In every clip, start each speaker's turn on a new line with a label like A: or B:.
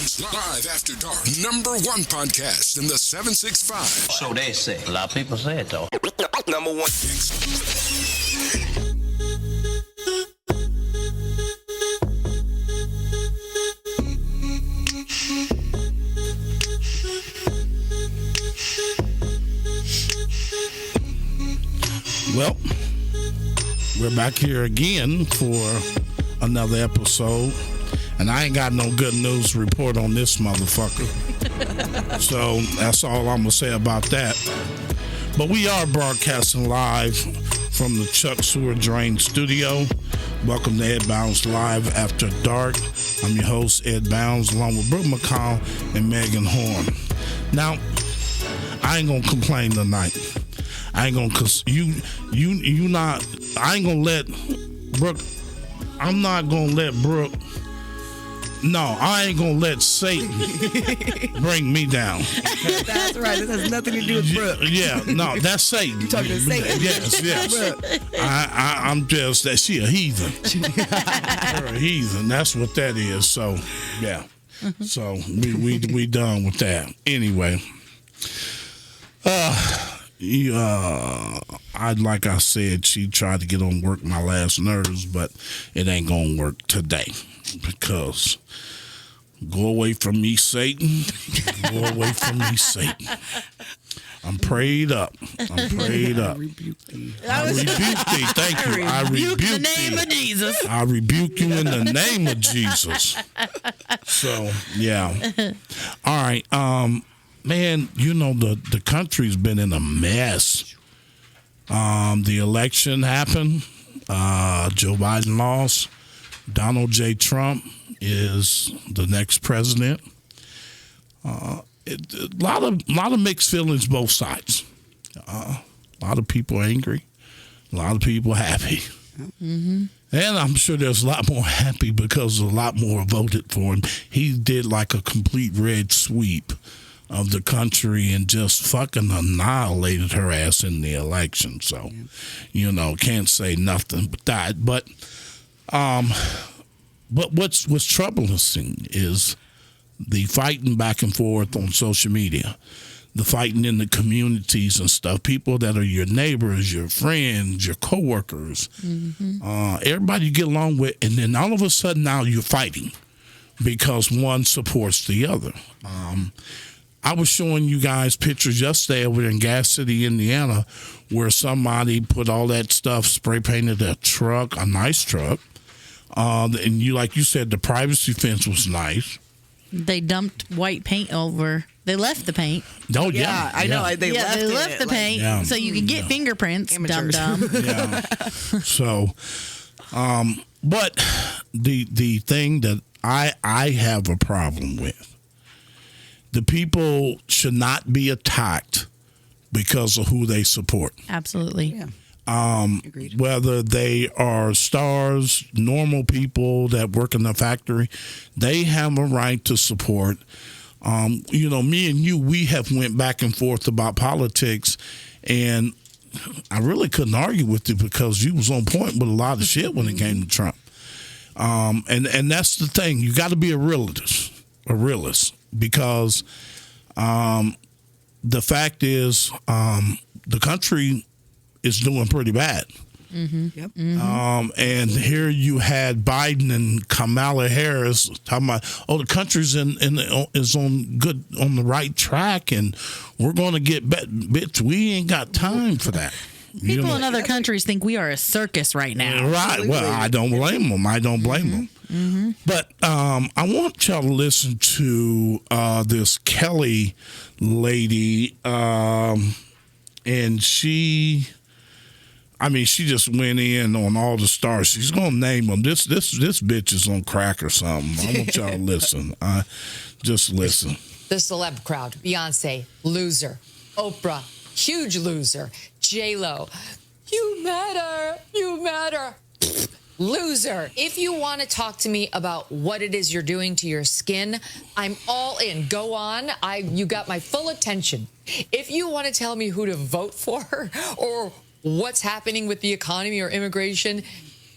A: Bounds Live After Dark. #1 podcast in the 765.
B: So they say. A lot of people say it, though.
A: #1.
C: Well, we're back here again for another episode, and I ain't got no good news to report on this motherfucker. So that's all I'm gonna say about that. But we are broadcasting live from the Chuck Sewer Drain Studio. Welcome to Ed Bounds Live After Dark. I'm your host, Ed Bounds, along with Brooke McCall and Megan Horn. Now, I ain't gonna complain tonight. I ain't gonna, cause I ain't gonna let Brooke, I'm not gonna let Brooke, no, I ain't gonna let Satan bring me down.
D: That's right. This has nothing to do with Brooke.
C: Yeah, no, that's Satan.
D: You talking to Satan?
C: Yes. I'm just that she a heathen. Her a heathen. That's what that is. So, yeah. So we done with that. Anyway, like I said, she tried to get on work my last nerves, but it ain't gonna work today because go away from me, Satan. Go away from me, Satan. I'm prayed up. I rebuke thee. Thank you. I rebuke
D: the name of Jesus.
C: I rebuke you in the name of Jesus. So, yeah. All right. Man, you know, the country's been in a mess. The election happened. Joe Biden lost. Donald J. Trump is the next president. A lot of mixed feelings both sides. A lot of people angry. A lot of people happy. Mm-hmm. And I'm sure there's a lot more happy because a lot more voted for him. He did like a complete red sweep of the country and just fucking annihilated her ass in the election. So, you know, can't say nothing but that. But what's troubling is the fighting back and forth on social media, the fighting in the communities and stuff, people that are your neighbors, your friends, your coworkers, everybody you get along with, and then all of a sudden now you're fighting because one supports the other. I was showing you guys pictures yesterday over in Gas City, Indiana, where somebody put all that stuff, spray painted a truck, a nice truck. And you, like you said, the privacy fence was nice.
E: They dumped white paint over. They left the paint.
C: Oh, yeah.
D: I know. They left
E: the paint so you could get fingerprints. Dum-dum.
C: Yeah. So, but the thing that I have a problem with, the people should not be attacked because of who they support.
E: Absolutely.
D: Yeah.
C: Whether they are stars, normal people that work in the factory, they have a right to support. You know, me and you, we have went back and forth about politics, and I really couldn't argue with you because you was on point with a lot of shit when it came to Trump. And that's the thing. You got to be a realist, because the fact is the country is doing pretty bad.
D: Mm-hmm. Yep. Mm-hmm.
C: And here you had Biden and Kamala Harris talking about, the country's is on the right track, and we're going to get better. Bitch, we ain't got time for that.
E: People in other countries think we are a circus right now.
C: Right. Well, I don't blame them. Mm-hmm. But I want y'all to listen to this Kelly lady, and she just went in on all the stars. She's gonna name them. This bitch is on crack or something. I want y'all to listen. Just listen.
F: The celeb crowd: Beyonce, loser; Oprah, huge loser; J-Lo, you matter, loser. If you want to talk to me about what it is you're doing to your skin, I'm all in. Go on. You got my full attention. If you want to tell me who to vote for or what's happening with the economy or immigration,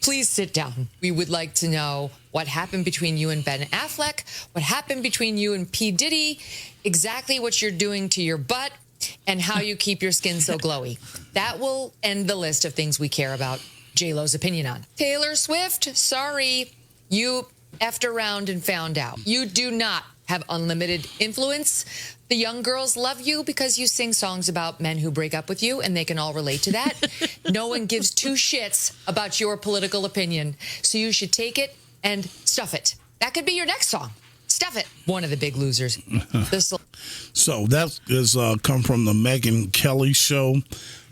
F: please sit down. We would like to know what happened between you and Ben Affleck, what happened between you and P. Diddy, exactly what you're doing to your butt, and how you keep your skin so glowy. That will end the list of things we care about J-Lo's opinion on. Taylor Swift, sorry, you effed around and found out. You do not have unlimited influence. The young girls love you because you sing songs about men who break up with you, and they can all relate to that. No one gives two shits about your political opinion, so you should take it and stuff it. That could be your next song. Stuff it. One of the big losers.
C: So that is come from the Megyn Kelly show.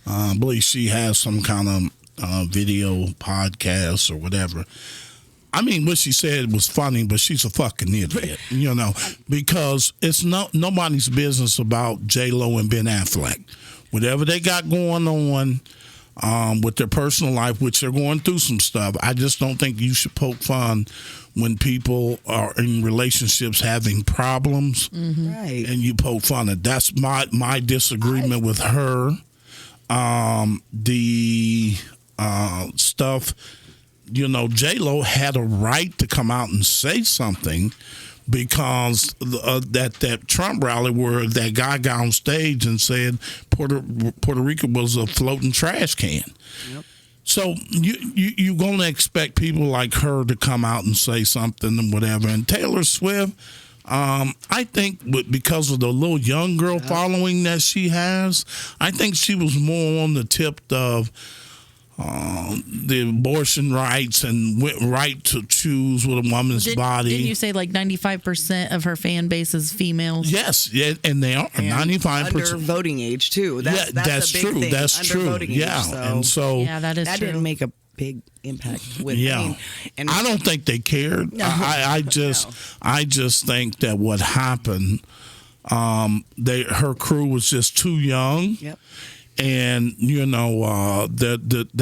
C: I believe she has some kind of video podcast or whatever. I mean, what she said was funny, but she's a fucking idiot, because it's nobody's business about J-Lo and Ben Affleck. Whatever they got going on with their personal life, which they're going through some stuff, I just don't think you should poke fun when people are in relationships having problems,
D: Right.
C: and you poke fun at. That's my disagreement with her. The stuff, J-Lo had a right to come out and say something, because that Trump rally where that guy got on stage and said Puerto Rico was a floating trash can. Yep. So you're going to expect people like her to come out and say something and whatever. And Taylor Swift, I think because of the little young girl following that she has, I think she was more on the tip of the abortion rights and right to choose with a woman's body.
E: Didn't you say like 95% of her fan base is females?
C: Yes, yeah, and they are 95%
D: under voting age too. That's
C: that's
D: a big
C: true.
D: thing.
C: That's
D: under
C: true.
D: Voting
C: Yeah,
D: age,
C: and so
E: that is
D: that
E: true.
D: didn't make a big impact with.
C: yeah,
D: and
C: I don't think they cared.
D: No.
C: I just think that what happened, her crew was just too young.
D: Yep.
C: And they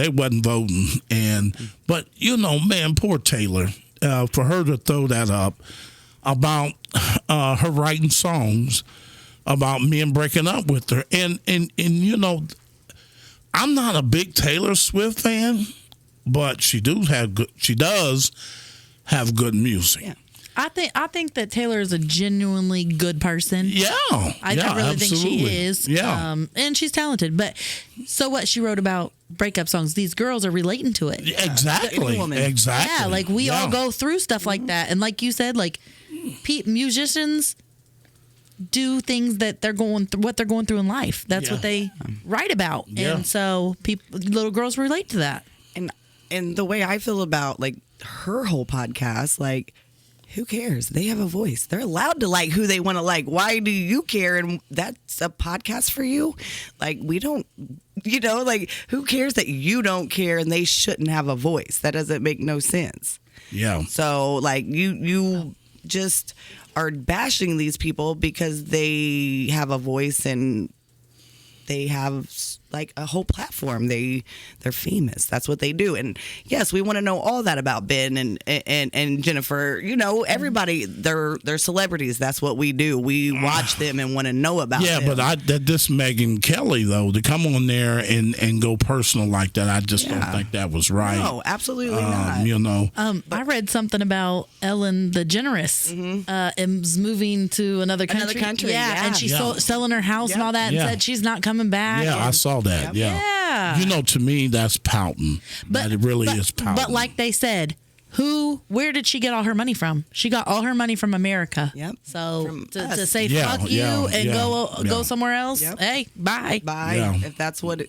C: wasn't voting, but man, poor Taylor, for her to throw that up about her writing songs about men breaking up with her, and I'm not a big Taylor Swift fan, but she does have good music.
D: Yeah.
E: I think that Taylor is a genuinely good person.
C: Yeah,
E: I really think she is.
C: Yeah,
E: and she's talented. But so what? She wrote about breakup songs. These girls are relating to it.
C: Exactly.
E: Yeah, like we all go through stuff like that. And like you said, like musicians do things that they're going through, what they're going through in life. That's what they write about.
C: Yeah.
E: And so little girls relate to that.
D: And the way I feel about like her whole podcast, like, who cares? They have a voice. They're allowed to like who they want to like. Why do you care? And that's a podcast for you. Like, we don't, like, who cares that you don't care and they shouldn't have a voice? That doesn't make no sense.
C: Yeah.
D: So, like, you just are bashing these people because they have a voice and they have like a whole platform. They're famous. That's what they do. And yes, we want to know all that about Ben and Jennifer. Everybody, they're celebrities. That's what we do. We watch them and want to know about them.
C: Yeah, but this Megyn Kelly though, to come on there and go personal like that, I just don't think that was right.
D: No, absolutely not.
E: I read something about Ellen DeGeneres is moving to another country.
D: Yeah.
E: And she's selling her house and all that, and said she's not coming back.
C: Yeah, I saw that. Yeah. To me, that's pouting. But it really is pouting.
E: But like they said, where did she get all her money from? She got all her money from America.
D: Yep.
E: So to say
C: Yeah,
E: fuck you and go somewhere else, hey, bye.
D: Bye.
C: Yeah.
D: If that's what I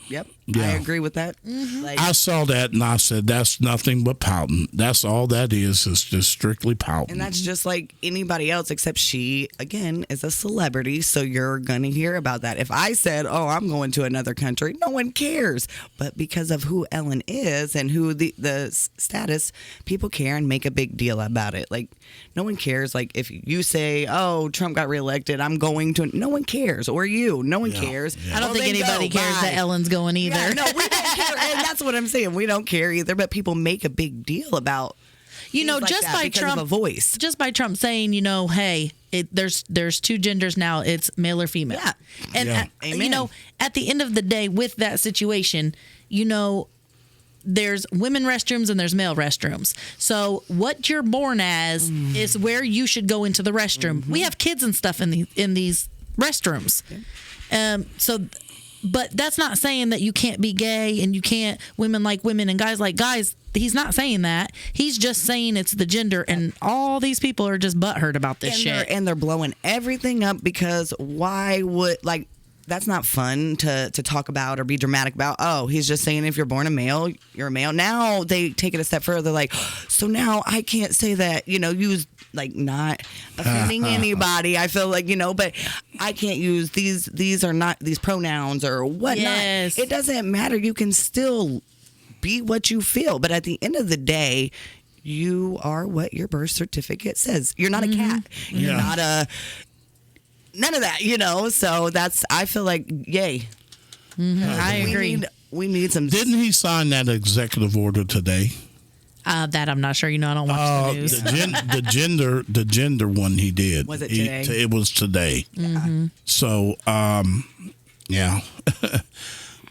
C: Yeah.
D: agree with that. Like,
C: I saw that and I said, that's nothing but pouting. That's all that is just strictly pouting.
D: and that's just like anybody else, except she, again, is a celebrity. So you're going to hear about that. If I said, oh, I'm going to another country, no one cares. But because of who Ellen is and who the status, people care and make a big deal about it. Like, no one cares. Like, if you say, oh, Trump got reelected, I'm going to, no one cares. Or you, no one cares.
E: I don't
D: Well,
E: think
D: then
E: anybody
D: go.
E: cares
D: Bye.
E: that Ellen's going either.
D: Yeah, no, we don't care. And that's what I'm saying. We don't care either. But people make a big deal about things like
E: just
D: that
E: by
D: because
E: Trump
D: of a voice.
E: just by Trump saying, hey, there's two genders now, it's male or female.
D: Yeah.
E: And
C: Yeah.
D: Amen.
E: at the end of the day with that situation, there's women restrooms and there's male restrooms. So what you're born as is where you should go into the restroom. We have kids and stuff in these restrooms. But that's not saying that you can't be gay and you can't women like women and guys like guys. He's not saying that. He's just saying it's the gender, and all these people are just butthurt about this shit.
D: And they're blowing everything up because why would, like, that's not fun to talk about or be dramatic about. Oh, he's just saying if you're born a male, you're a male. Now they take it a step further. Like, so now I can't say that, use, like, not offending anybody. I feel like, but I can't use these are not these pronouns or whatnot.
E: Yes.
D: It doesn't matter. You can still be what you feel. But at the end of the day, you are what your birth certificate says. You're not a cat. You're not a... None of that, So I feel like, yay.
E: I agree.
D: We need some.
C: Didn't he sign that executive order today?
E: That I'm not sure. I don't watch the news.
C: The gender one he did.
D: Was it today?
C: It was today.
E: Mm-hmm.
C: So, yeah.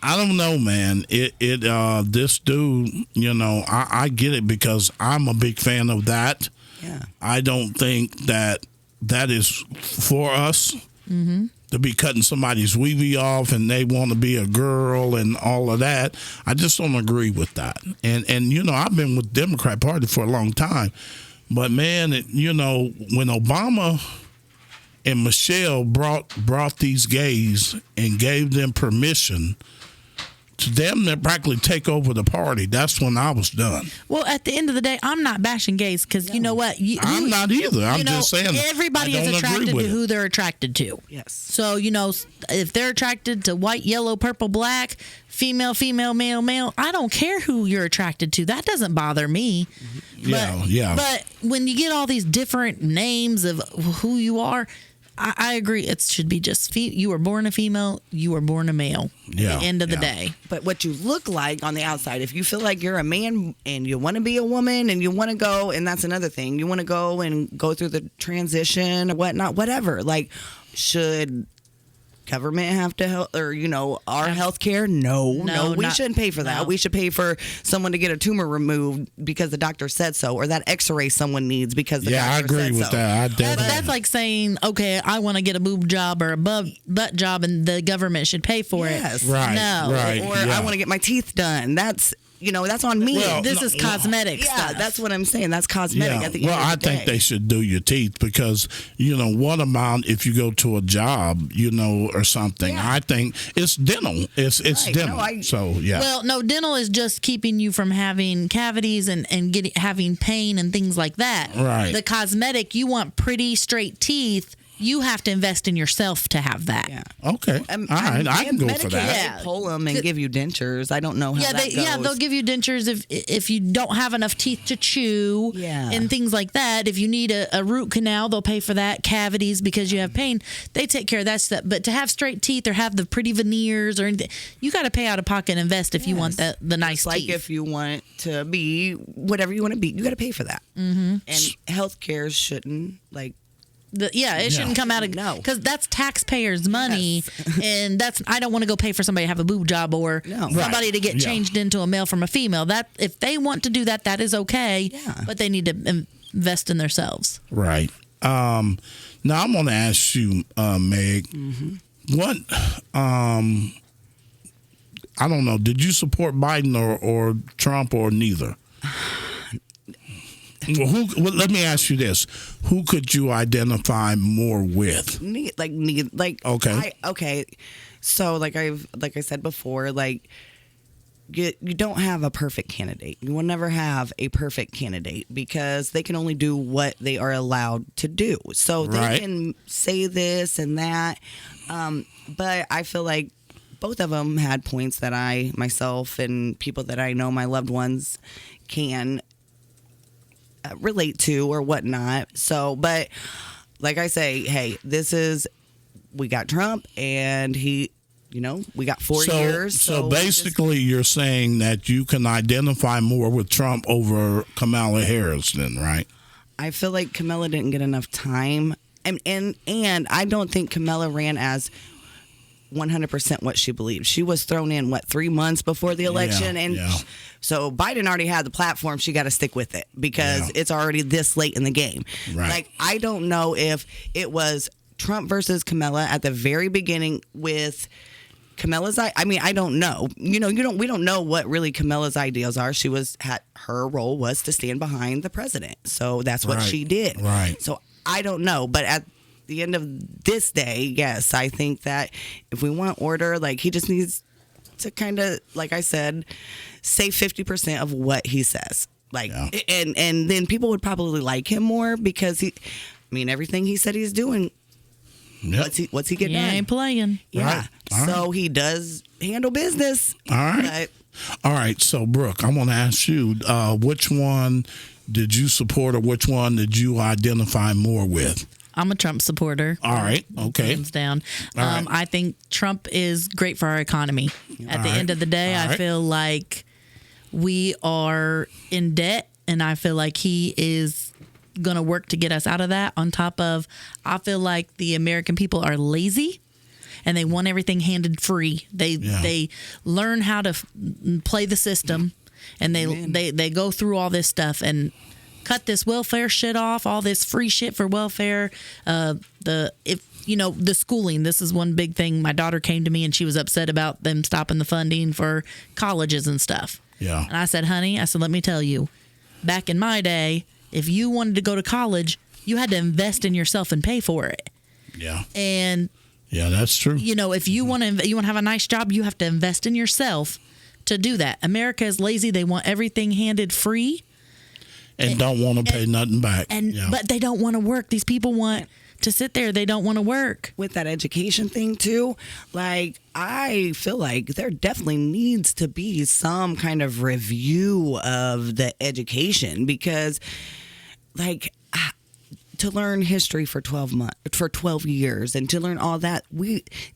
C: I don't know, man. This dude, I get it because I'm a big fan of that.
D: Yeah.
C: I don't think that is for us to be cutting somebody's weevee off and they want to be a girl and all of that. I just don't agree with that. And I've been with the Democrat Party for a long time. But, man, when Obama and Michelle brought these gays and gave them permission to them to practically take over the party, that's when I was done.
E: Well, at the end of the day, I'm not bashing gays because you know what?
C: I'm not either. I'm just saying
E: everybody is attracted to who they're attracted to.
D: Yes.
E: So, if they're attracted to white, yellow, purple, black, female, male, I don't care who you're attracted to. That doesn't bother me.
C: Yeah.
E: But when you get all these different names of who you are, I agree. It should be just you were born a female, you were born a male.
C: Yeah,
E: at the end of the day.
D: But what you look like on the outside, if you feel like you're a man and you want to be a woman and you want to go, and that's another thing, you want to go and go through the transition or whatnot, whatever. Like, should government have to help, or our health care? No, we shouldn't pay for that.
E: No.
D: We should pay for someone to get a tumor removed because the doctor said so, or that x-ray someone needs because the doctor
C: I agree
D: said
C: with
D: so.
C: that.
E: That's like saying, okay, I want to get a boob job or a butt job, and the government should pay for
D: Yes.
E: it.
C: Right,
E: No.
C: right.
D: Or I want to get my teeth done. That's that's on me.
C: Well,
E: This is cosmetic
D: yeah,
E: stuff.
D: that's what I'm saying. That's cosmetic at the end
C: well,
D: of the
C: I
D: day.
C: think they should do your teeth because, what amount if you go to a job, or something.
D: Yeah.
C: I think it's dental. It's
D: Right.
C: dental.
D: No,
C: So, yeah.
E: Well, no, dental is just keeping you from having cavities and having pain and things like that.
C: Right.
E: The cosmetic, you want pretty straight teeth. You have to invest in yourself to have that.
D: Yeah.
C: Okay. All right. I can go for
D: Medicaid,
C: that.
D: They pull them and give you dentures. I don't know how that goes.
E: They'll give you dentures if you don't have enough teeth to chew and things like that. If you need a root canal, they'll pay for that. Cavities because you have pain, they take care of that stuff. But to have straight teeth or have the pretty veneers or anything, you got to pay out of pocket and invest if you want the nice
D: Like
E: teeth.
D: if you want to be whatever you want to be, you got to pay for that. Mm-hmm. And healthcare shouldn't
E: it shouldn't come out of because that's taxpayers' money, and I don't want to go pay for somebody to have a boob job or somebody to get changed into a male from a female. That if they want to do that, that is okay.
D: Yeah.
E: But they need to invest in themselves.
C: Right. Now I'm going to ask you, Meg, what? I don't know. Did you support Biden or Trump or neither? Well, let me ask you this: who could you identify more with?
D: Okay. So like I said before, like you don't have a perfect candidate. You will never have a perfect candidate because they can only do what they are allowed to do. So they can say this and that, but I feel like both of them had points that I myself and people that I know, my loved ones, can relate to or whatnot. So, but like I say, hey, we got Trump and he, we got 4 years.
C: So basically you're saying that you can identify more with Trump over Kamala Harris then, right?
D: I feel like Kamala didn't get enough time. And I don't think Kamala ran as 100% what she believes. She was thrown in 3 months before the election, and so Biden already had the platform. She got to stick with it because it's already this late in the game.
C: Right.
D: Like, I don't know if it was Trump versus Kamala at the very beginning with Kamala's. I mean, I don't know. We don't know what really Kamala's ideals are. Her role was to stand behind the president, so that's what she did.
C: Right.
D: So I don't know, but at the end of this day, yes, I think that if we want order, like, he just needs to kind of, like I said, say 50% of what he says. Like, and then people would probably like him more because everything he said he's doing.
C: Yep.
D: What's he getting done?
E: He ain't playing.
D: Yeah.
C: Right.
D: So he does handle business.
C: All right. All right. So, Brooke, I want to ask you, which one did you support or which one did you identify more with?
E: I'm a Trump supporter.
C: All right. Okay.
E: Hands down.
C: All right.
E: I think Trump is great for our economy. At the end of the day, I feel like we are in debt, and I feel like he is going to work to get us out of that. On top of, I feel like the American people are lazy and they want everything handed free. They learn how to play the system, and they go through all this stuff and cut this welfare shit off, all this free shit for welfare. The schooling, this is one big thing. My daughter came to me and she was upset about them stopping the funding for colleges and stuff.
C: Yeah.
E: And I said, honey, let me tell you, back in my day, if you wanted to go to college, you had to invest in yourself and pay for it.
C: Yeah.
E: And
C: yeah, that's true.
E: If you want to have a nice job, you have to invest in yourself to do that. America is lazy. They want everything handed free.
C: And don't want to pay nothing back.
E: But they don't want to work. These people want to sit there. They don't want to work.
D: With that education thing too, like, I feel like there definitely needs to be some kind of review of the education, because, like, to learn history for 12 years and to learn all that,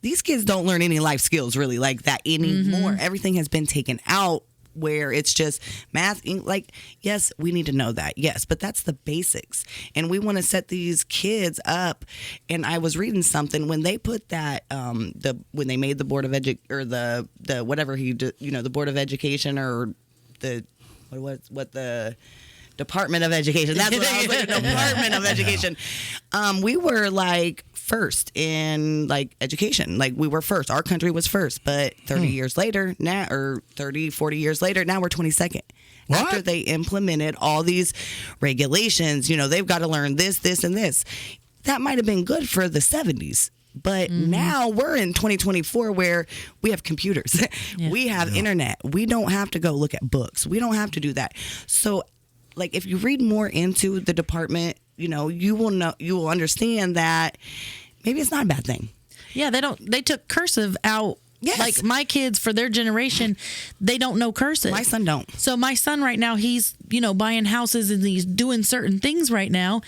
D: these kids don't learn any life skills really like that anymore. Everything has been taken out, where it's just math. Like, yes, we need to know that. Yes, but that's the basics. And we want to set these kids up. And I was reading something when they put that, when they made the Board of the whatever the Board of Education, or the, what the Department of Education. That's what I was like, Department of Education. We were like first in like education. Like, we were first. Our country was first. But 30 years later, now, or 30, 40 years later, now we're 22nd.
C: What?
D: After they implemented all these regulations, they've got to learn this, this, and this. That might have been good for the 70s. But now we're in 2024 where we have computers. We have internet. We don't have to go look at books. We don't have to do that. So, like, if you read more into the department, you will understand that maybe it's not a bad thing.
E: Yeah, they took cursive out.
D: Yes.
E: Like, my kids, for their generation, they don't know cursive.
D: My son don't.
E: So my son right now, he's, buying houses and he's doing certain things right now.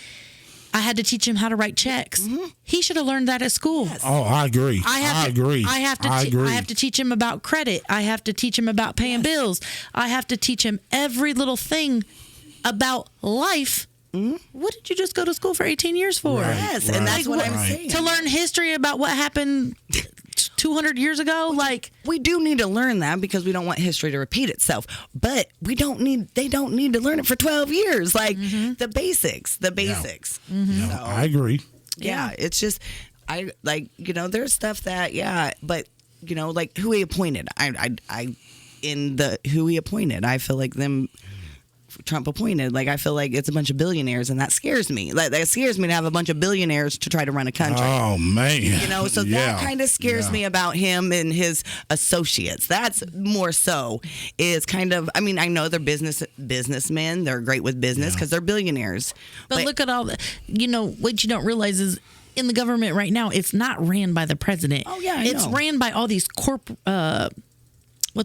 E: I had to teach him how to write checks. He should have learned that at school.
D: Yes.
C: Oh, I agree.
E: I agree. I have to teach him about credit. I have to teach him about paying bills. I have to teach him every little thing about life. What did you just go to school for 18 years for?
C: Right,
D: Yes, and that's what I'm saying.
E: To learn history about what happened 200 years ago? Like,
D: we do need to learn that because we don't want history to repeat itself. But they don't need to learn it for 12 years. Like, the basics.
C: Yeah, I agree.
D: Yeah, it's just, there's stuff that, but, like, who he appointed. Who he appointed, I feel like Trump appointed, like, I feel like it's a bunch of billionaires, and that scares me. Like, that scares me to have a bunch of billionaires to try to run a country.
C: Oh, man.
D: So that kind of scares me about him and his associates. That's more so is kind of, I know they're businessmen. They're great with business because they're billionaires.
E: But look at all the, what you don't realize is in the government right now, it's not ran by the president.
D: Oh, yeah,
E: it's ran by all these what's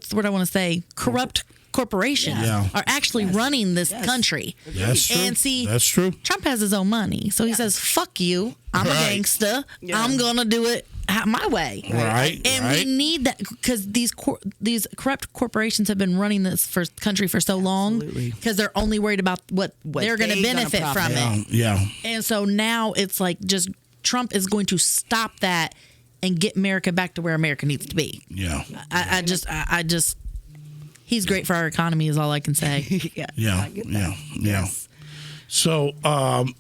E: the word I want to say? Corrupt corporations are actually running this country.
C: That's true.
E: And see,
C: that's true.
E: Trump has his own money. So he says, fuck you. I'm a gangster. I'm going to do it my way.
C: Right.
E: And we need that because these corrupt corporations have been running this country for so long because they're only worried about what they're going to benefit from it.
C: Yeah.
E: And so now it's like just Trump is going to stop that and get America back to where America needs to be.
C: Yeah.
E: I just, he's great for our economy is all I can say.
D: Yeah.
C: Yeah.
D: I get that.
C: Yeah. Yeah.
D: Yes.
C: So, I'm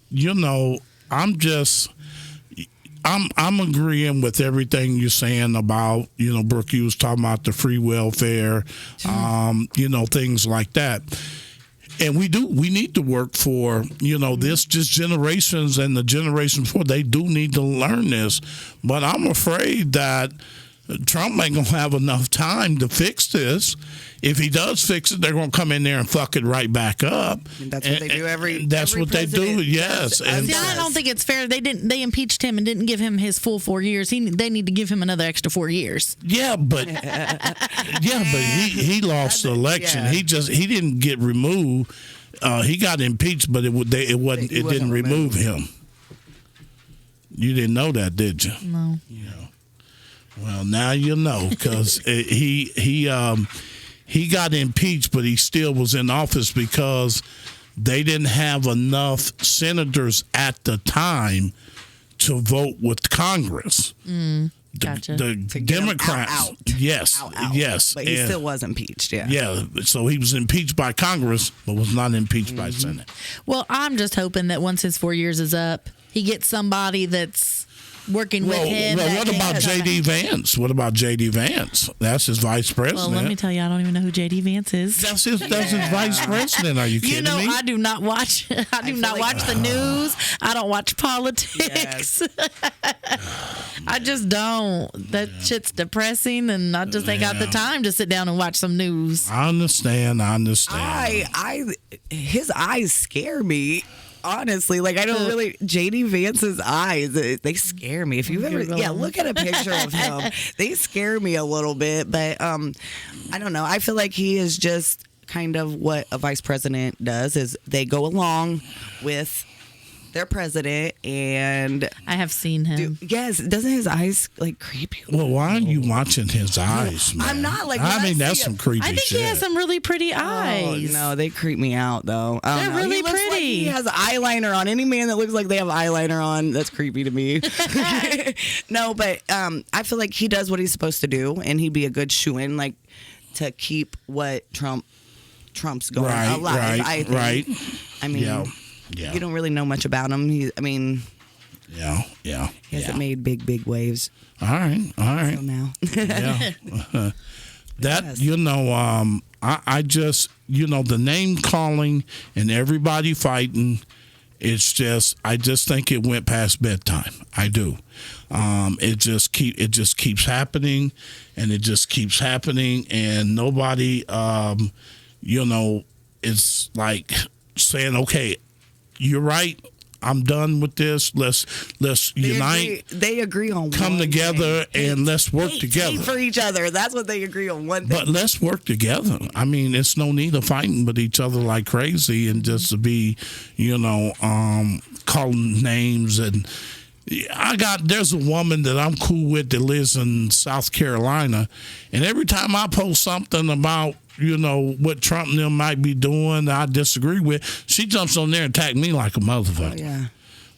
C: agreeing with everything you're saying about, Brooke, you was talking about the free welfare, things like that. And we need to work for, this just generations and the generation before, they do need to learn this. But I'm afraid that Trump ain't going to have enough time to fix this. If he does fix it, they're going to come in there and fuck it right back up.
D: And that's what they do
C: That's
D: every
C: what they do,
D: president
C: yes.
D: does.
C: And
E: See, I don't think it's fair. They impeached him and didn't give him his full 4 years. They need to give him another extra 4 years.
C: yeah, but he lost the election.
D: Yeah.
C: He didn't get removed. He got impeached, but it didn't remove him. You didn't know that, did you?
E: No.
C: Well, now you know, because he got impeached, but he still was in office because they didn't have enough senators at the time to vote with Congress.
E: Gotcha.
C: The
D: To get him
C: Democrats,
D: out.
C: yes,
D: Out.
C: yes,
D: But he
C: and-
D: still was impeached, yeah.
C: yeah. So he was impeached by Congress, but was not impeached by Senate.
E: Well, I'm just hoping that once his 4 years is up, he gets somebody that's working with him.
C: Well,
E: that
C: what
E: can-
C: about J.D. Vance? What about J.D. Vance? That's his vice president.
E: Well, let me tell you, I don't even know who J.D. Vance is.
C: That's his vice president. Are you kidding me?
E: I do not watch. I do not watch the news. I don't watch politics. I just don't. That shit's depressing, and I just ain't got the time to sit down and watch some news.
C: I understand.
D: His eyes scare me. Honestly, like I don't really. JD Vance's eyes, they scare me. If you've ever, look at a picture of him. They scare me a little bit, but I don't know. I feel like he is just kind of what a vice president does. Is they go along with their president, and
E: I have seen him.
D: yes, doesn't his eyes like creep you?
C: Well, why are you watching his eyes, man?
D: I'm not, like, when
C: I
D: I
C: mean, that's
D: see
C: some
D: him-
C: creepy
E: I think
C: shit.
E: he has some really pretty eyes.
D: Oh, no, they creep me out though. I don't
E: They're
D: know.
E: really
D: He looks like
E: pretty.
D: he has eyeliner on. Any man that looks like they have eyeliner on, that's creepy to me. No, but I feel like he does what he's supposed to do, and he'd be a good shoo-in, like to keep what Trump's going alive. I think.
C: right.
D: I mean,
C: Yeah.
D: you don't really know much about him. He
C: Yeah.
D: hasn't made big waves
C: All right.
D: till now.
C: Yeah. That,
D: Yes.
C: I just, the name calling and everybody fighting, I just think it went past bedtime. I do. It just keeps happening, and it just keeps happening, and nobody, is like saying, okay, you're right. I'm done with this. Let's unite.
D: They agree on
C: Come
D: one
C: together
D: thing.
C: and let's work
D: Hate
C: together.
D: for each other. That's what they agree on. One thing.
C: But let's work together. I mean, it's no need of fighting with each other like crazy and just to be, calling names. And there's a woman that I'm cool with that lives in South Carolina, and every time I post something about what Trump and them might be doing that I disagree with, she jumps on there and attack me like a motherfucker.
D: Yeah.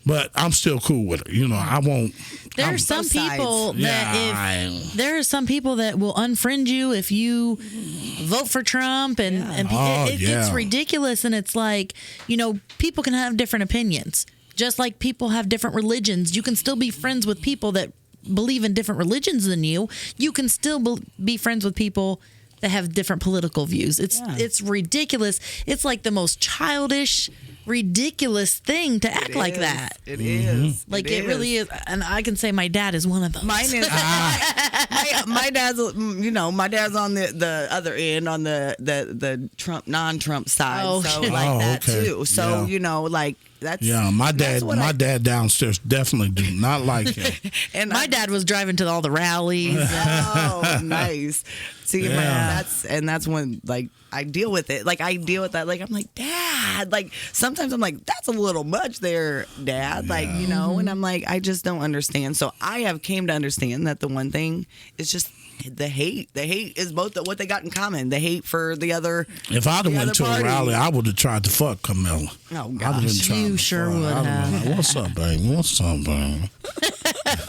C: But I'm still cool with her. I won't.
E: There are some
D: both sides.
E: people there are some people that will unfriend you if you vote for Trump, and it gets ridiculous. And it's like, people can have different opinions, just like people have different religions. You can still be friends with people that believe in different religions than you. You can still be friends with people that have different political views. It's ridiculous. It's like the most childish, ridiculous thing to act like that.
D: It is.
E: Like it really is. And I can say my dad is one of those.
D: Mine is my dad's my dad's on the other end, on the Trump non-Trump side.
E: Oh,
D: so
E: shit.
D: like that
C: okay.
D: too. So
C: Yeah.
D: that's
C: My
D: that's
C: dad,
D: what
C: my dad downstairs definitely do not like him.
D: and
E: My dad was driving to all the rallies.
D: Oh, nice. See,
C: Yeah.
D: that's when I deal with it. Like I deal with that. Like I'm like, Dad. Like sometimes I'm like, that's a little much there, Dad. Like and I'm like, I just don't understand. So I have came to understand that the one thing is just The hate is both what they got in common. The hate for the other.
C: If I'd have went to a rally, I would have tried to fuck Camilla.
D: Oh
C: I'd have been
D: gosh.
C: trying
E: You
C: to
E: sure
C: fuck.
E: would
C: I'd
E: have.
C: been like, what's up, baby? What's up, baby?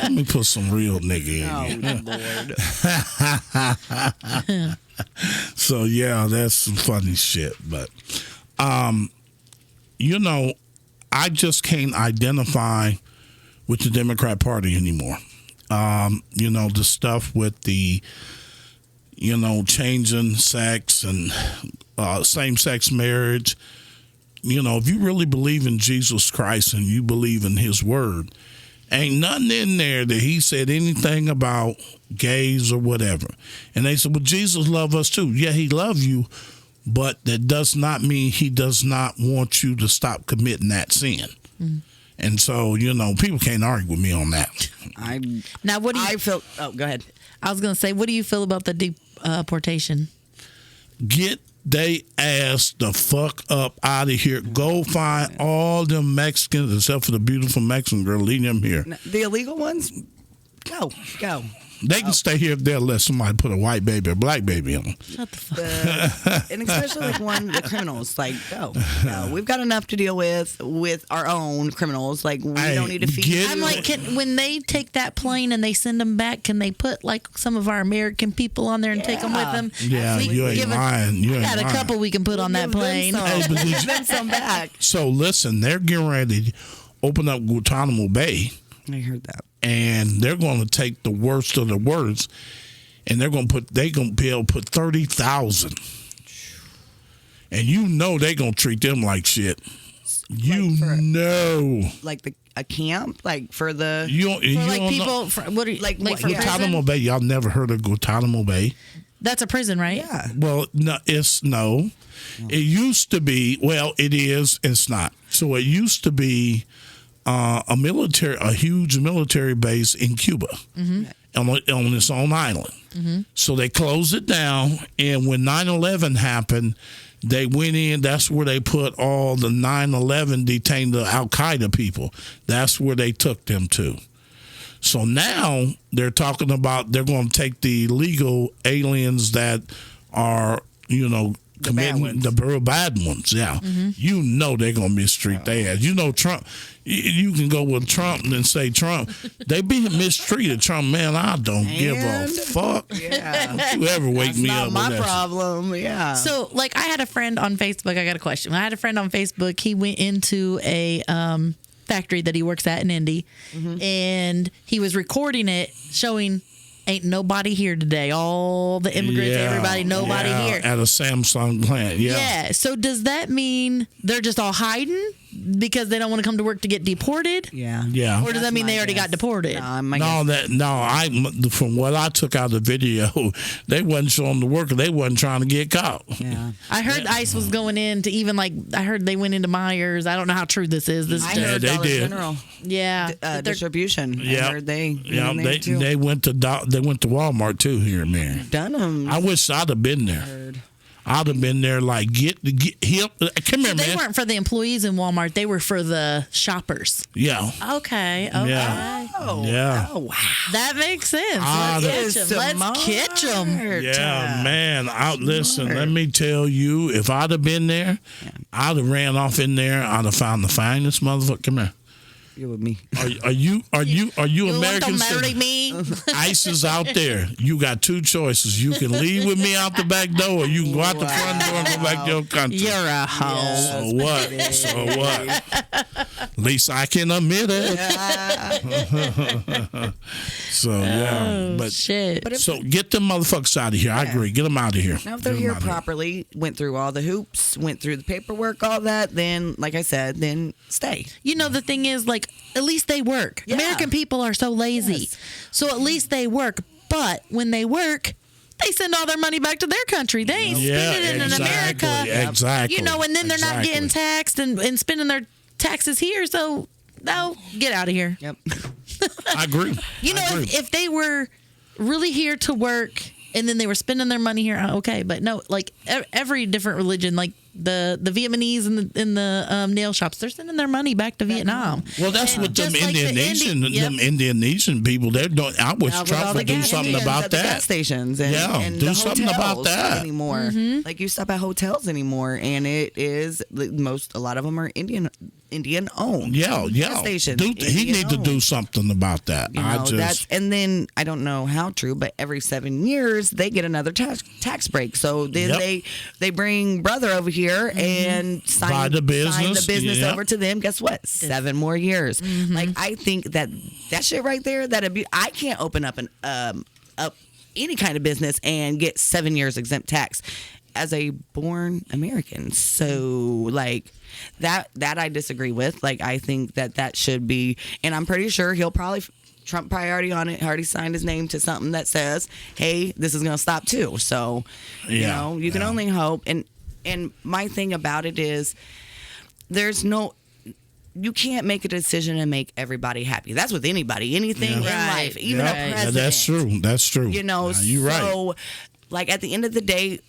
C: Let me put some real nigga in here.
D: Oh Lord.
C: So yeah, that's some funny shit. But you know, I just can't identify with the Democrat Party anymore. You know, the stuff with the, you know, changing sex and same-sex marriage. You know, if you really believe in Jesus Christ and you believe in his word, ain't nothing in there that he said anything about gays or whatever. And they said, well, Jesus loved us too. Yeah, he loved you, but that does not mean he does not want you to stop committing that sin. Mm-hmm. And so, you know, people can't argue with me on that.
E: Now, what do you?
D: I feel. Oh, go ahead.
E: I was going to say, what do you feel about the deportation?
C: Get they ass the fuck up out of here. Go find all them Mexicans, except for the beautiful Mexican girl, leave them here.
D: The illegal ones, go.
C: They can stay here if they'll let somebody put a white baby or black baby on them.
E: Shut the fuck.
D: And especially like the criminals, like go. We've got enough to deal with our own criminals. Like we
C: Hey,
D: don't need to feed.
C: get-
E: I'm like, when they take that plane and they send them back, can they put like some of our American people on there and take them with them?
C: Yeah,
E: We
C: you ain't
E: give
C: lying. You
E: I
C: ain't
E: got a
C: lying.
E: couple we can put on that plane.
C: Hey, but did you-
D: Then some back.
C: So listen, they're getting ready to open up Guantanamo Bay,
D: I heard that.
C: and they're going to take the worst of the worst, and they're going to be able to put 30,000. And you know they're going to treat them like shit. You know.
D: Like a camp, like for the.
C: You don't, you
E: For like
C: don't
E: people,
C: know.
E: what are you,
D: Like
E: like
D: what-
E: for
D: yeah.
C: Guantanamo
E: prison?
C: Bay, y'all never heard of Guantanamo Bay?
E: That's a prison, right?
D: Yeah.
C: Well, no, it's no. It used to be. Well, it is. It's not. So it used to be a huge military base in Cuba, on its own island. So they closed it down, and when 9/11 happened, they went in. That's where they put all the 9/11 detained Al Qaeda people. That's where they took them to. So now they're talking about they're going to take the illegal aliens that are, you know, committing
D: ones.
C: the real bad ones. Yeah. You know they're going to mistreat their ass. You know, Trump, you can go with Trump and say Trump. They being mistreated. Trump, man, I don't give a
D: And-
C: fuck.
D: Yeah.
C: Don't you ever wake me
D: Not
C: up
D: my
C: with that.
D: problem. Yeah.
E: So, like, I had a friend on Facebook. I got a question. I had a friend on Facebook. He went into a factory that he works at in Indy, and he was recording it, showing ain't nobody here today. All the immigrants, everybody, nobody
C: yeah,
E: here.
C: At a Samsung plant. Yeah.
E: Yeah. So does that mean they're just all hiding because they don't want to come to work to get deported?
D: yeah.
C: Yeah.
E: Or does that mean they already got deported?
C: From what I took out of the video, they wasn't showing the worker. They wasn't trying to get caught.
D: Yeah.
E: I heard ICE was going in to even I heard they went into Myers. I don't know how true this is. This is
D: I
E: just,
D: heard
C: they
D: Dollar
C: did.
D: General
E: yeah. that they're-
D: distribution.
C: Yeah.
D: I heard they.
C: Yeah,
D: went in there
C: they
D: too.
C: they went to Walmart too here and there.
D: Dunham.
C: I wish I'd have been there. I'd have been there like get him. Come here,
E: they
C: man.
E: weren't for the employees in Walmart. They were for the shoppers.
C: Yeah,
E: Okay.
C: Yeah. yeah,
D: Oh wow.
E: That makes sense.
C: Ah,
E: Let's
C: that
E: catch 'em. Let's catch them.
C: yeah, man. Listen, let me tell you, if I'd have been there, I'd have ran off in there. I'd have found the finest motherfucker. Come here.
D: You're with me.
C: Are you
E: You want
C: American?
E: to marry me?
C: ICE is out there. You got two choices. You can leave with me out the back door, or you can go out the front door and go back to your country.
E: You're a hoe.
C: So what? So what? At least I can admit it. So yeah, but
E: Shit.
C: so get them motherfuckers out of here. I agree. Get them out of here.
D: Now, if they're
C: Get 'em
D: here
C: outta
D: properly, went through all the hoops, went through the paperwork, all that, then, like I said, then stay.
E: You know, the thing is, at least they work.
D: Yeah.
E: American people are so lazy.
D: Yes.
E: So at least they work. But when they work, they send all their money back to their country. They ain't
C: Yeah,
E: spending it in
C: exactly,
E: America.
C: exactly.
E: You know, and then they're not getting
C: Exactly.
E: taxed and spending their taxes here. So, no, get out of here.
D: Yep.
C: I agree.
E: You know,
C: I agree.
E: if they were really here to work and then they were spending their money here, okay. But no, every different religion, The Vietnamese in the nail shops, they're sending their money back to Vietnam.
C: Well, that's
E: And
C: what them
E: just like the
C: them Indian people. They're doing. I was
D: Now, with all
C: trying
D: the
C: to do
D: gas
C: something
D: stations
C: about
D: at the gas
C: that.
D: stations and,
C: Yeah,
D: and
C: do
D: the
C: something about
D: hotels
C: that.
D: anymore. Like you stop at hotels anymore, and it is a lot of them are Indian owned.
C: Yeah.
D: Gas stations.
C: He
D: Indian
C: need to do
D: owned.
C: something about that.
D: You know, and then I don't know how true, but every 7 years they get another tax break. So then
C: Yep.
D: they bring brother over here and
C: Buy the business. Yep.
D: over to them. Guess what? 7 more years. Like I think that shit right there, I can't open up any kind of business and get 7 years exempt tax as a born American. So like that I disagree with. Like I think that should be, and I'm pretty sure Trump probably already signed his name to something that says, hey, this is going to stop too. So, you know, you can only hope. And my thing about it is you can't make a decision and make everybody happy. That's with anybody, anything in life, even a president.
C: That's true.
D: You know,
C: you're right.
D: so like at the end of the day,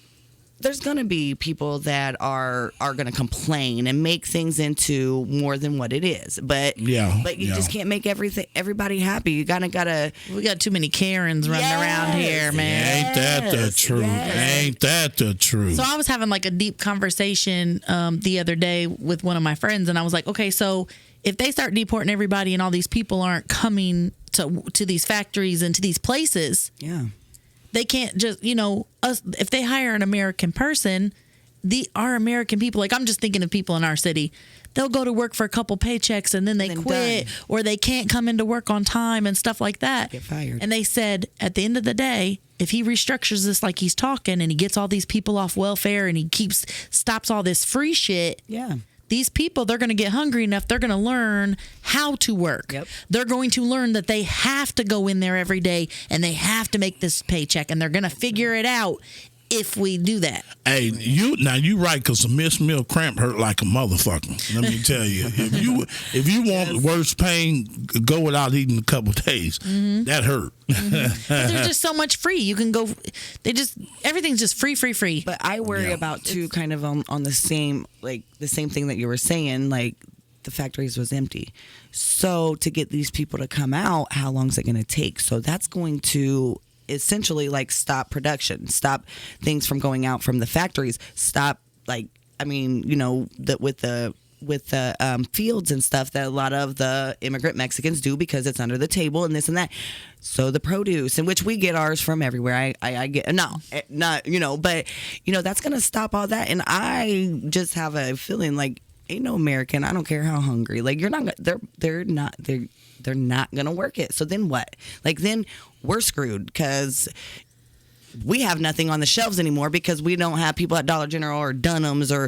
D: there's going to be people that are going to complain and make things into more than what it is. But you just can't make everybody happy. You gotta.
E: We got too many Karens running around here, man.
C: Ain't that the truth? Ain't that the truth?
E: So I was having like a deep conversation the other day with one of my friends, and I was like, okay, so if they start deporting everybody and all these people aren't coming to these factories and to these places, they can't just, if they hire an American person, our American people, like I'm just thinking of people in our city, they'll go to work for a couple paychecks and then they quit, or they can't come into work on time and stuff like that.
D: Get fired.
E: And they said at the end of the day, if he restructures this like he's talking and he gets all these people off welfare and he stops all this free shit.
D: Yeah.
E: These people, they're going to get hungry enough. They're going to learn how to work.
D: Yep.
E: They're going to learn that they have to go in there every day and they have to make this paycheck, and they're going to figure it out if we do that.
C: Hey, you right, because the Miss Meal cramp hurt like a motherfucker. Let me tell you, if you want worse pain, go without eating a couple days. That hurt.
E: But there's just so much free. You can go. Everything's just free.
D: But I worry about too, kind of on the same thing that you were saying, like the factories was empty. So to get these people to come out, how long is it going to take? So that's going to essentially like stop production, stop things from going out from the factories, stop with the fields and stuff that a lot of the immigrant Mexicans do because it's under the table and this and that. So the produce, in which we get ours from everywhere. I get not but that's gonna stop all that. And I just have a feeling like ain't no American, I don't care how hungry, like they're not gonna work it. So then what? Like then we're screwed because we have nothing on the shelves anymore because we don't have people at Dollar General or Dunham's or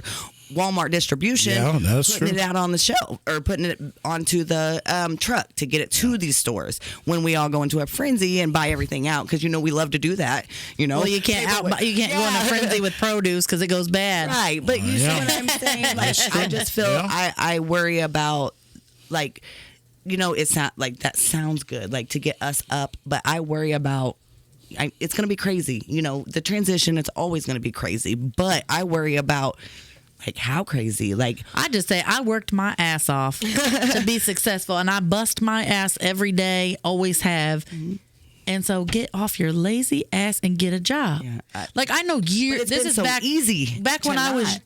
D: Walmart distribution putting it out on the shelf or putting it onto the truck to get it to these stores when we all go into a frenzy and buy everything out because we love to do that. Well,
E: you can't go in a frenzy with produce because it goes bad.
D: Right, but you see what I'm saying? Like I just feel I worry about like. It's not like that sounds good, like to get us up, but I worry about it's going to be crazy. The transition, it's always going to be crazy, but I worry about like how crazy. Like
E: I just say I worked my ass off to be successful, and I bust my ass every day, always have. And so get off your lazy ass and get a job. Yeah, I know years. This is so easy. Back when I was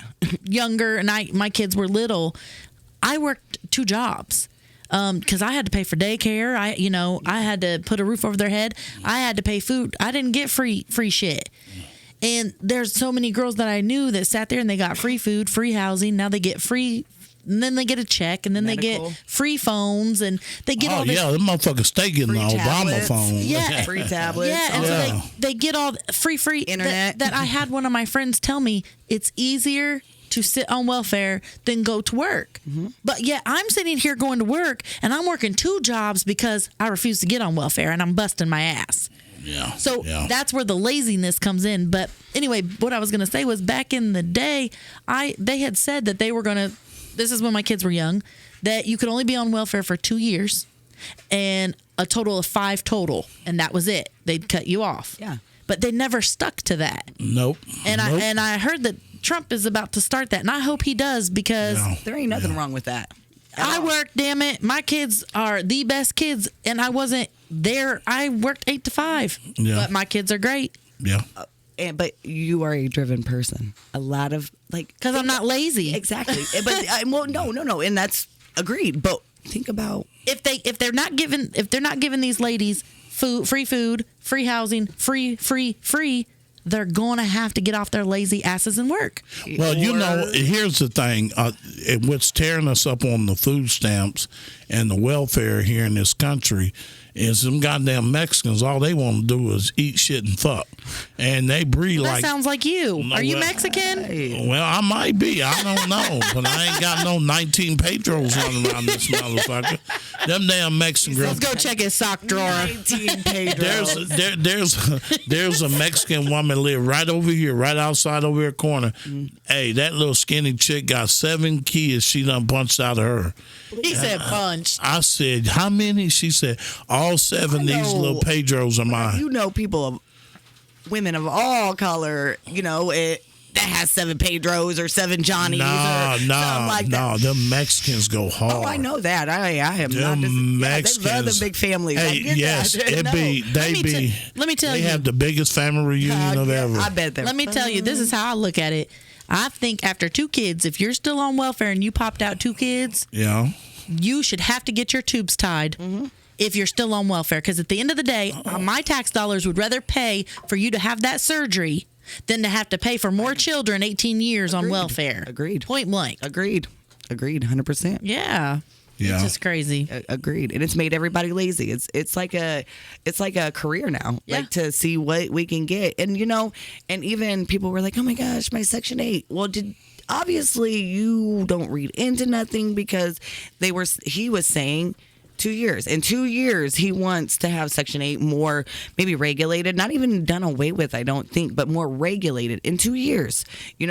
E: younger and my kids were little, I worked 2 jobs. Because I had to pay for daycare. I had to put a roof over their head. I had to pay food. I didn't get free shit. And there's so many girls that I knew that sat there and they got free food, free housing. Now they get free, and then they get a check, and then they get free phones, and they get all this.
C: Oh, yeah, them motherfuckers stay getting the Obama phone.
E: Yeah.
D: Free tablets.
E: Yeah, and so they get all free internet. That I had one of my friends tell me it's easier to sit on welfare than go to work. But yeah, I'm sitting here going to work and I'm working 2 jobs because I refuse to get on welfare and I'm busting my ass. So that's where the laziness comes in. But anyway, what I was going to say was back in the day, they had said that they were going to, this is when my kids were young, that you could only be on welfare for 2 years and a total of 5 total. And that was it. They'd cut you off.
D: Yeah.
E: But they never stuck to that.
C: Nope.
E: And I heard that Trump is about to start that, and I hope he does because
C: Yeah.
D: There ain't nothing wrong with that.
E: I work. Damn it, my kids are the best kids, and I wasn't there. I worked 8 to 5,
C: Yeah.
E: but my kids are great
C: Yeah.
D: But you are a driven person. A lot of
E: because I'm not lazy.
D: exactly. But well, no, and that's agreed. But think about
E: If they're not giving these ladies free food, free housing, free, they're going to have to get off their lazy asses and work.
C: Well, here's the thing. What's tearing us up on the food stamps and the welfare here in this country is them goddamn Mexicans. All they want to do is eat, shit, and fuck. And they breathe
E: That
C: like...
E: sounds like you. Are you
C: well,
E: Mexican?
C: Well, I might be. I don't know. But I ain't got no 19 Pedros running around this motherfucker. Them damn Mexican girls...
E: Let's go check his sock drawer.
D: 19 Pedros.
C: There's a Mexican woman live right over here, right outside over here corner. Hey, that little skinny chick got 7 kids she done punched out of her.
E: He said punch.
C: I said, how many? She said, all 7 of these little Pedros are mine.
D: You know, women of all color. That has 7 Pedros or 7 Johnnies or something like that.
C: Them Mexicans go hard.
D: Oh, I know that. I am
C: Them
D: not.
C: Mexicans.
D: They love the big families.
C: Hey,
D: I get
C: yes,
D: that.
C: let me tell
E: you.
C: They have the biggest family reunion of ever.
D: I bet they're.
E: Let me tell you, this is how I look at it. I think after 2 kids, if you're still on welfare and you popped out 2 kids,
C: Yeah.
E: you should have to get your tubes tied if you're still on welfare. Because at the end of the day, my tax dollars would rather pay for you to have that surgery than to have to pay for more children 18 years on welfare.
D: Agreed.
E: Point blank.
D: Agreed. 100%.
E: Yeah.
C: Yeah.
E: It's just crazy.
D: Agreed, and it's made everybody lazy. It's like a career now,
E: Yeah.
D: like to see what we can get, and and even people were like, "Oh my gosh, my Section 8." Well, obviously you don't read into nothing because he was saying 2 years. In 2 years, he wants to have Section 8 more maybe regulated, not even done away with, I don't think, but more regulated in 2 years.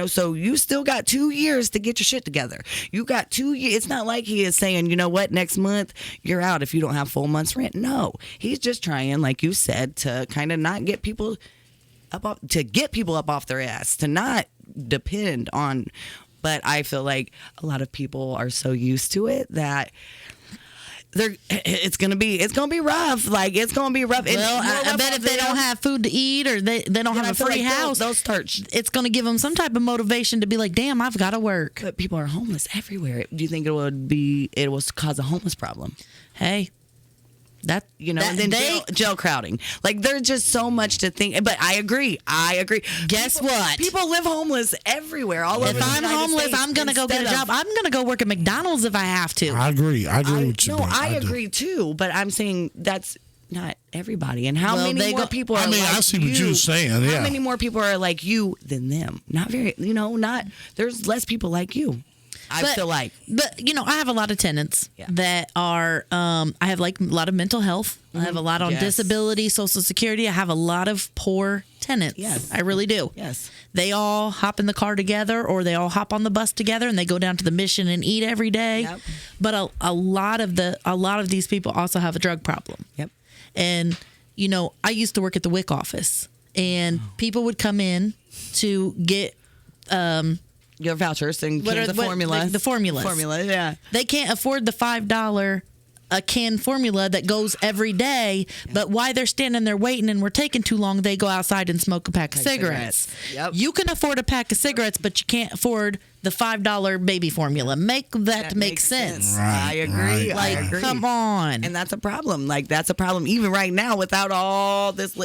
D: So you still got 2 years to get your shit together. You got 2 years. It's not like he is saying, you know what, next month you're out if you don't have full month's rent. No, he's just trying, like you said, to kind of not get people up off their ass, to not depend on. But I feel like a lot of people are so used to it that it's gonna be rough. Like it's gonna be rough.
E: Well, I bet if they don't have food to eat or they don't have a free house,
D: they'll start.
E: It's going to give them some type of motivation to be like, damn, I've got to work.
D: But people are homeless everywhere. Do you think it will cause a homeless problem?
E: Hey, that
D: and then jail crowding. Like there's just so much to think. But I agree.
E: Guess what?
D: People live homeless everywhere. All over.
E: If I'm homeless,
D: States,
E: I'm going to go get a job. I'm going to go work at McDonald's if I have to.
C: I agree with you.
D: No, I agree too. But I'm saying that's not everybody. And how many more people are
C: I
D: like
C: see
D: you?
C: what you're saying. Yeah.
D: How many more people are like you than them? Not very. There's less people like you. I feel like.
E: But, I have a lot of tenants that are, I have like a lot of mental health. I have a lot on disability, Social Security. I have a lot of poor tenants.
D: Yes.
E: I really do.
D: Yes.
E: They all hop in the car together or they all hop on the bus together and they go down to the Mission and eat every day.
D: Yep.
E: But a lot of these people also have a drug problem.
D: Yep.
E: And, I used to work at the WIC office and people would come in to get,
D: your vouchers and
E: What
D: cans
E: are-
D: of
E: what-
D: formulas.
E: the formulas.
D: Formula, yeah.
E: they can't afford the $5 a can formula that goes every day, but while they're standing there waiting and we're taking too long, they go outside and smoke a pack of cigarettes.
D: Yep.
E: You can afford a pack of cigarettes, but you can't afford the $5 baby formula. Make that make
D: makes
E: sense.
C: Right,
D: I agree.
C: right.
E: Like,
D: I agree.
E: come on.
D: And that's a problem. Like, that's a problem even right now without all this,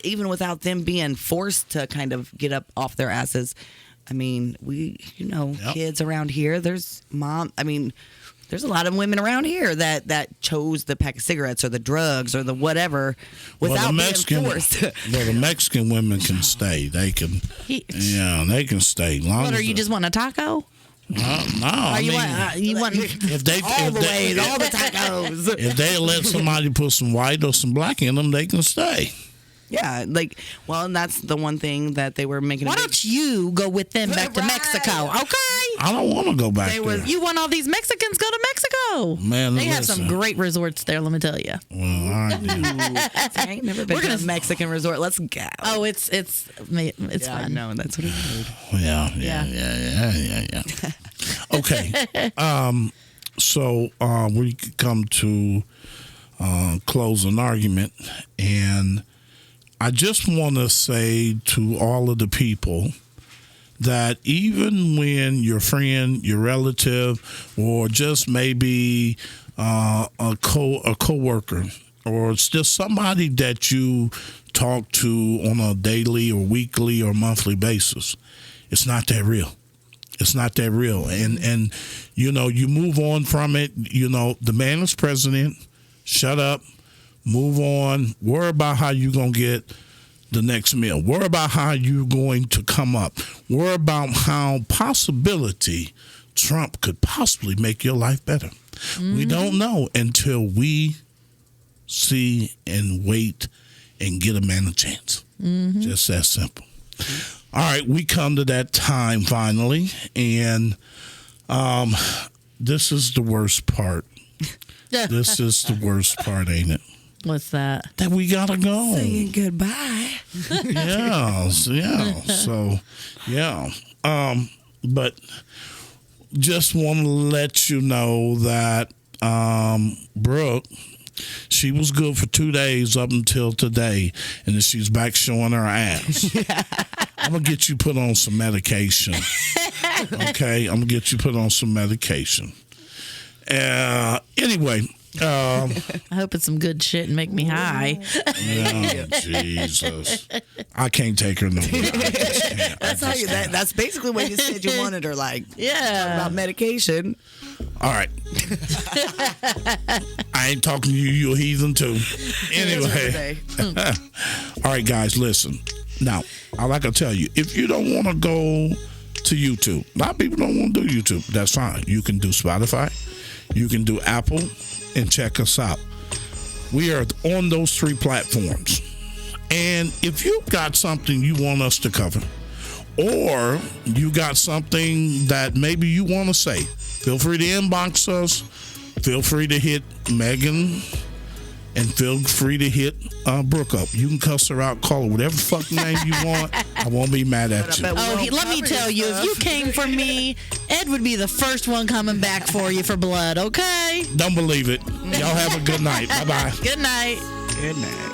D: even without them being forced to kind of get up off their asses. I mean, kids around here, there's a lot of women around here that chose the pack of cigarettes or the drugs or the whatever without being forced.
C: Well, the Mexican women can stay. They can, they can stay. Long
E: What
C: as
E: are you just wanting a taco?
C: No,
E: Are you want
C: if they
D: all the ways, all the tacos.
C: if they let somebody put some white or some black in them, they can stay.
D: Yeah, and that's the one thing that they were making.
E: Why don't you go with them back to
D: Right.
E: Mexico? Okay.
C: I don't want to go back there.
E: You want all these Mexicans go to Mexico?
C: Man,
E: they have some great resorts there. Let me tell you.
C: Well, all right, then.
D: I ain't never been to a Mexican resort. Let's go.
E: Oh, it's fun.
D: No, that's what I heard.
C: Yeah. Okay. So we come to close an argument, and I just want to say to all of the people that even when your friend, your relative, or just maybe a coworker, or it's just somebody that you talk to on a daily or weekly or monthly basis, it's not that real. It's not that real. And you know, you move on from it. You know, the man is president. Shut up. Move on. Worry about how you're going to get the next meal. Worry about how you're going to come up. Worry about how possibility Trump could possibly make your life better. Mm-hmm. We don't know until we see and wait and get a man a chance. Mm-hmm. Just that simple. All right, we come to that time finally, and this is the worst part. This is the worst part, ain't it?
E: What's that?
C: That we gotta go.
D: Saying goodbye.
C: Yeah. So, yeah. But just want to let you know that Brooke, she was good for 2 days up until today, and then she's back showing her ass. I'm going to get you put on some medication. Okay? I'm going to get you put on some medication. Anyway.
E: I hope it's some good shit and make me high.
C: Oh, Jesus. I can't take her nowhere.
D: That's basically what you said you wanted her, like.
E: Yeah.
D: About medication.
C: All right. I ain't talking to you, you a heathen too. Anyway. All right, guys, listen. Now, I like to tell you, if you don't want to go to YouTube, a lot of people don't want to do YouTube. That's fine. You can do Spotify. You can do Apple, and check us out. We are on those 3 platforms. And if you've got something you want us to cover, or you got something that maybe you want to say, feel free to inbox us. Feel free to hit Megan, and feel free to hit Brooke up. You can cuss her out, call her whatever fucking name you want. I won't be mad at you.
E: Oh, let me tell you, if you came for me, Ed would be the first one coming back for you for blood, okay?
C: Don't believe it. Y'all have a good night. Bye-bye.
E: Good night.
D: Good night.